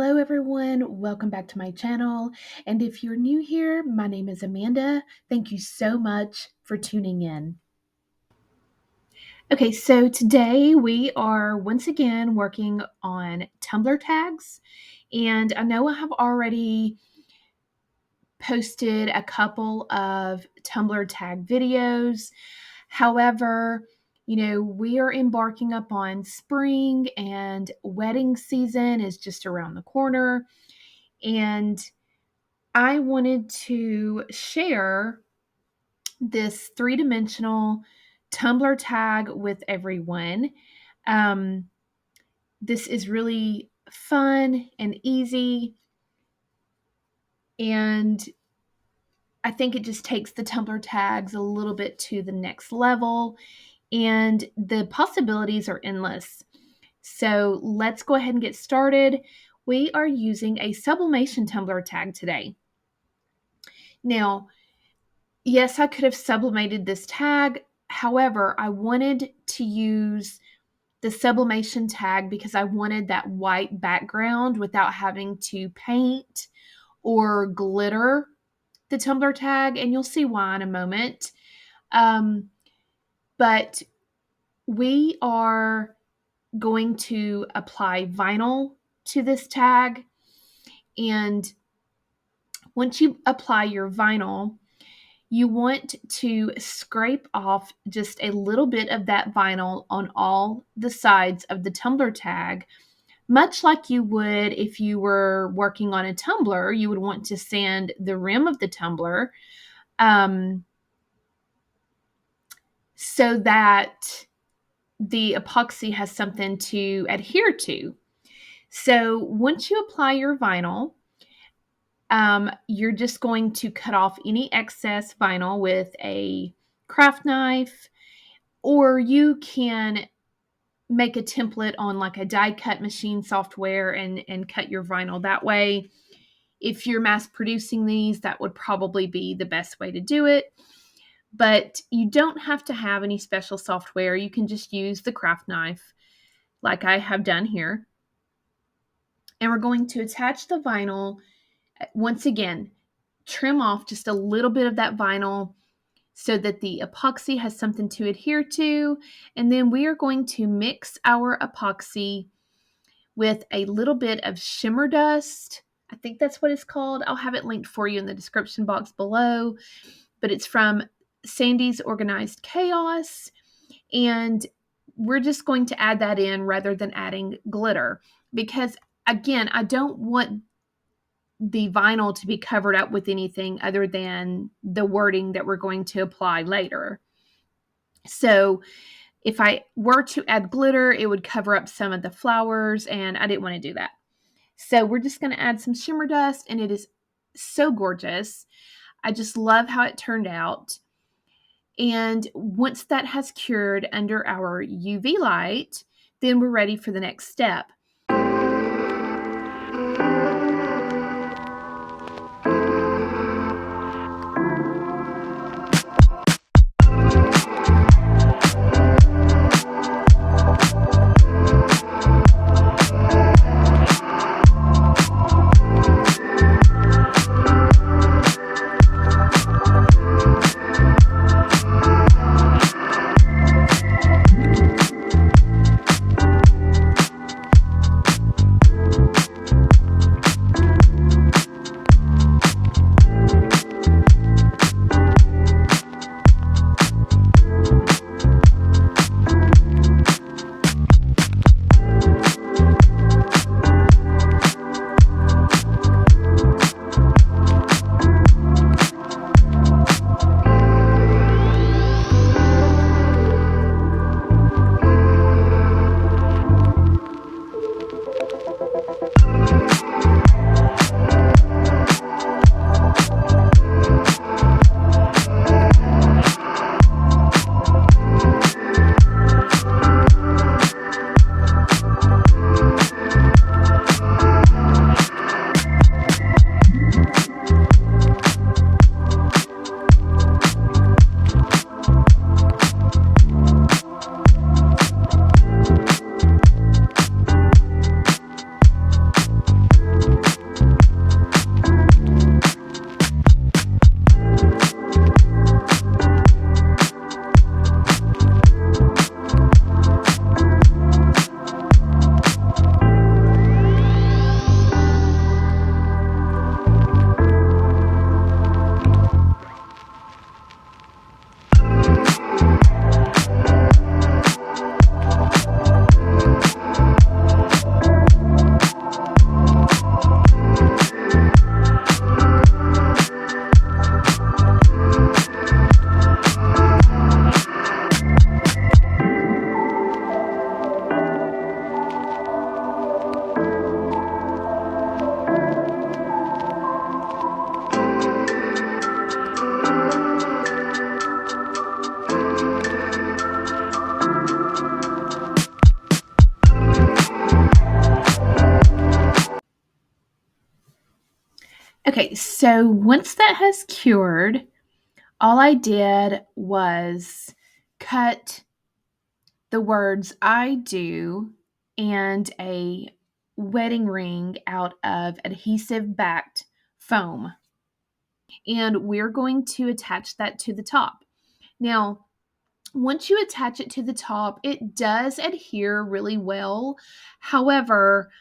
Hello, everyone. Welcome back to my channel. And if you're new here, my name is Amanda. Thank you so much for tuning in. Okay, so today we are once again working on Tumbler tags. And I know I have already posted a couple of Tumbler tag videos. However, we are embarking upon spring and wedding season is just around the corner. And I wanted to share this three-dimensional Tumbler tag with everyone. Um, this is really fun and easy, and I think it just takes the Tumbler tags a little bit to the next level, and the possibilities are endless. So let's go ahead and get started. We are using a sublimation Tumbler tag today. Now, yes, I could have sublimated this tag. However, I wanted to use the sublimation tag because I wanted that white background without having to paint or glitter the Tumbler tag, and you'll see why in a moment. But we are going to apply vinyl to this tag, and once you apply your vinyl, you want to scrape off just a little bit of that vinyl on all the sides of the tumbler tag, much like you would if you were working on a tumbler. You would want to sand the rim of the tumbler so that the epoxy has something to adhere to. So once you apply your vinyl, you're just going to cut off any excess vinyl with a craft knife, or you can make a template on like a die cut machine software and cut your vinyl that way. If you're mass producing these, that would probably be the best way to do it. But you don't have to have any special software. You can just use the craft knife like I have done here. And we're going to attach the vinyl. Once again, trim off just a little bit of that vinyl so that the epoxy has something to adhere to. And then we are going to mix our epoxy with a little bit of shimmer dust. I think that's what it's called. I'll have it linked for you in the description box below. But it's from Sandy's Organized Chaos. And we're just going to add that in rather than adding glitter. Because, again, I don't want the vinyl to be covered up with anything other than the wording that we're going to apply later. So if I were to add glitter, it would cover up some of the flowers, and I didn't want to do that. So we're just going to add some shimmer dust, and it is so gorgeous. I just love how it turned out. And once that has cured under our UV light, then we're ready for the next step. Okay, so once that has cured, all I did was cut the words I do and a wedding ring out of adhesive backed foam. And we're going to attach that to the top. Now, once you attach it to the top, it does adhere really well. However,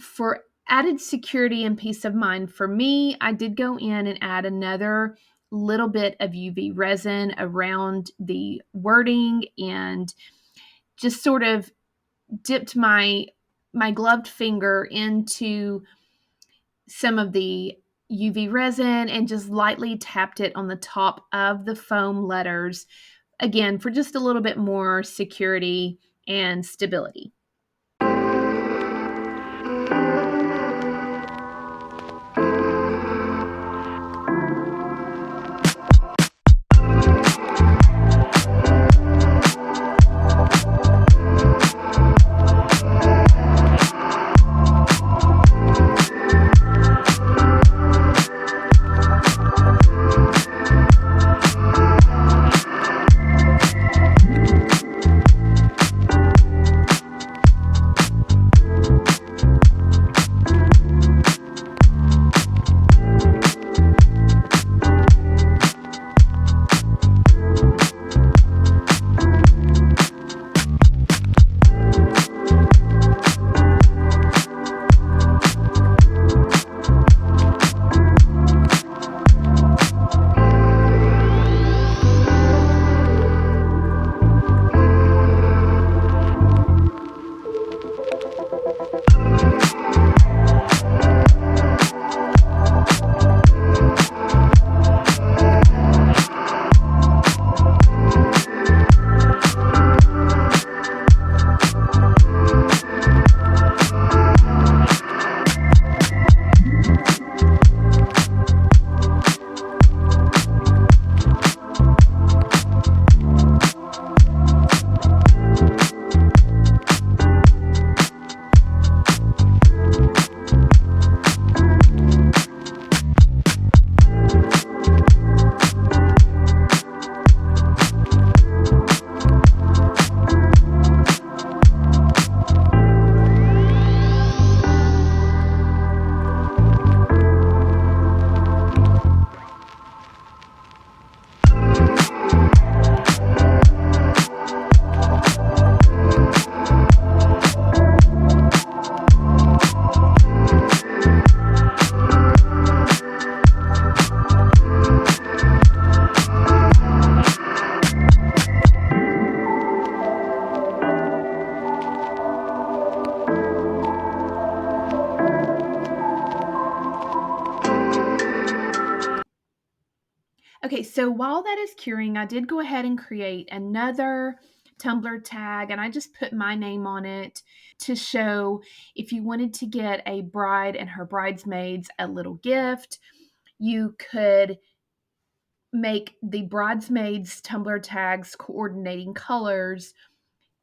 for added security and peace of mind for me, I did go in and add another little bit of UV resin around the wording and just sort of dipped my gloved finger into some of the UV resin and just lightly tapped it on the top of the foam letters, again, for just a little bit more security and stability. Okay, so while that is curing, I did go ahead and create another Tumbler tag, and I just put my name on it to show if you wanted to get a bride and her bridesmaids a little gift, you could make the bridesmaids Tumbler tags coordinating colors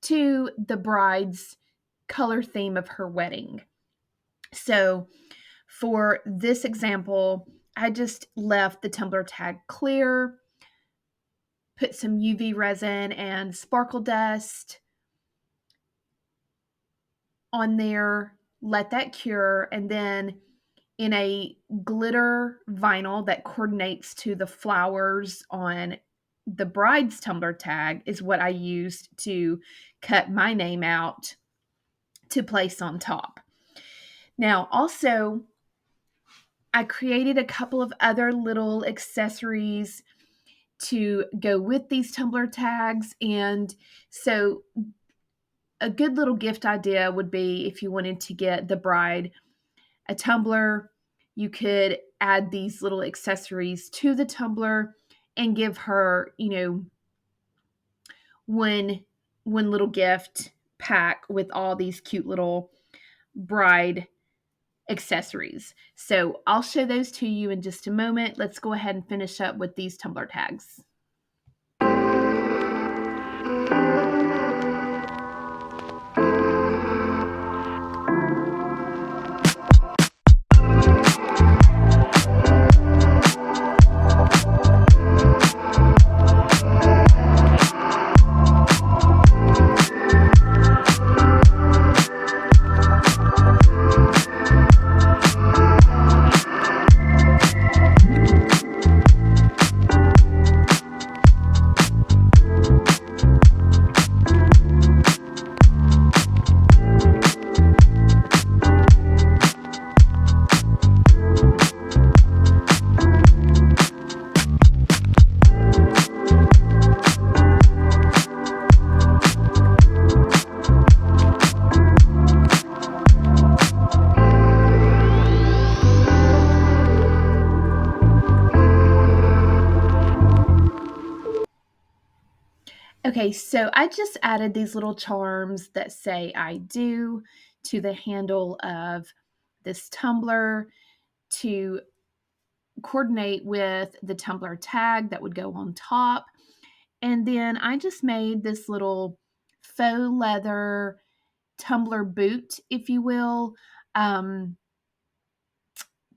to the bride's color theme of her wedding. So for this example, I just left the Tumbler tag clear, put some UV resin and sparkle dust on there, let that cure, and then in a glitter vinyl that coordinates to the flowers on the bride's Tumbler tag is what I used to cut my name out to place on top. Now, also, I created a couple of other little accessories to go with these Tumbler tags. And so a good little gift idea would be if you wanted to get the bride a tumbler, you could add these little accessories to the tumbler and give her, one little gift pack with all these cute little bride accessories. So I'll show those to you in just a moment. Let's go ahead and finish up with these Tumbler tags. Okay, so I just added these little charms that say I do to the handle of this tumbler to coordinate with the tumbler tag that would go on top. And then I just made this little faux leather tumbler boot, if you will, um,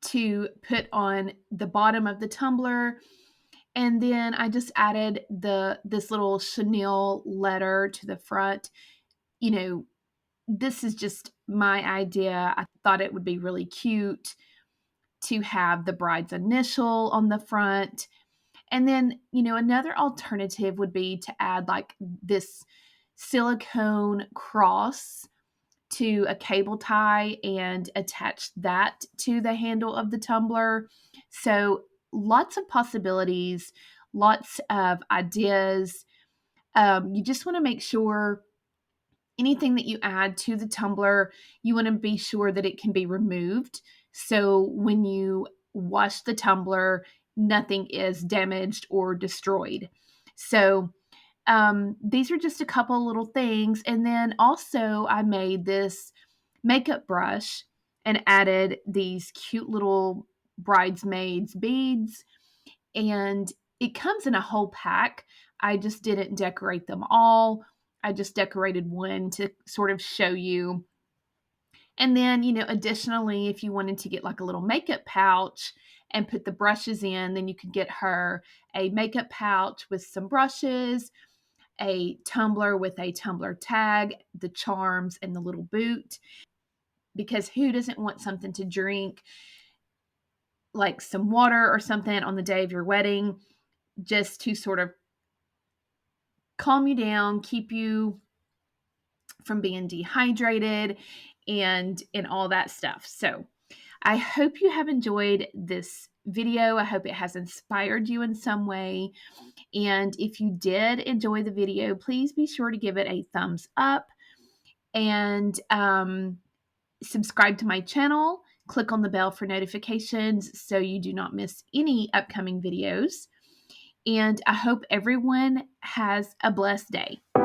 to put on the bottom of the tumbler. And then I just added this little chenille letter to the front. You know, this is just my idea. I thought it would be really cute to have the bride's initial on the front. And then, another alternative would be to add like this silicone cross to a cable tie and attach that to the handle of the tumbler. So, lots of possibilities, lots of ideas. You just want to make sure anything that you add to the tumbler, you want to be sure that it can be removed. So, when you wash the tumbler, nothing is damaged or destroyed. So, these are just a couple little things. And then also, I made this makeup brush and added these cute little bridesmaids beads. And it comes in a whole pack. I just didn't decorate them all. I just decorated one to sort of show you. And then, additionally, if you wanted to get like a little makeup pouch and put the brushes in, then you could get her a makeup pouch with some brushes, a tumbler with a tumbler tag, the charms, and the little boot. Because who doesn't want something to drink, like some water or something on the day of your wedding, just to sort of calm you down, keep you from being dehydrated and all that stuff. So, I hope you have enjoyed this video. I hope it has inspired you in some way. And if you did enjoy the video, please be sure to give it a thumbs up and subscribe to my channel. Click on the bell for notifications so you do not miss any upcoming videos. And I hope everyone has a blessed day.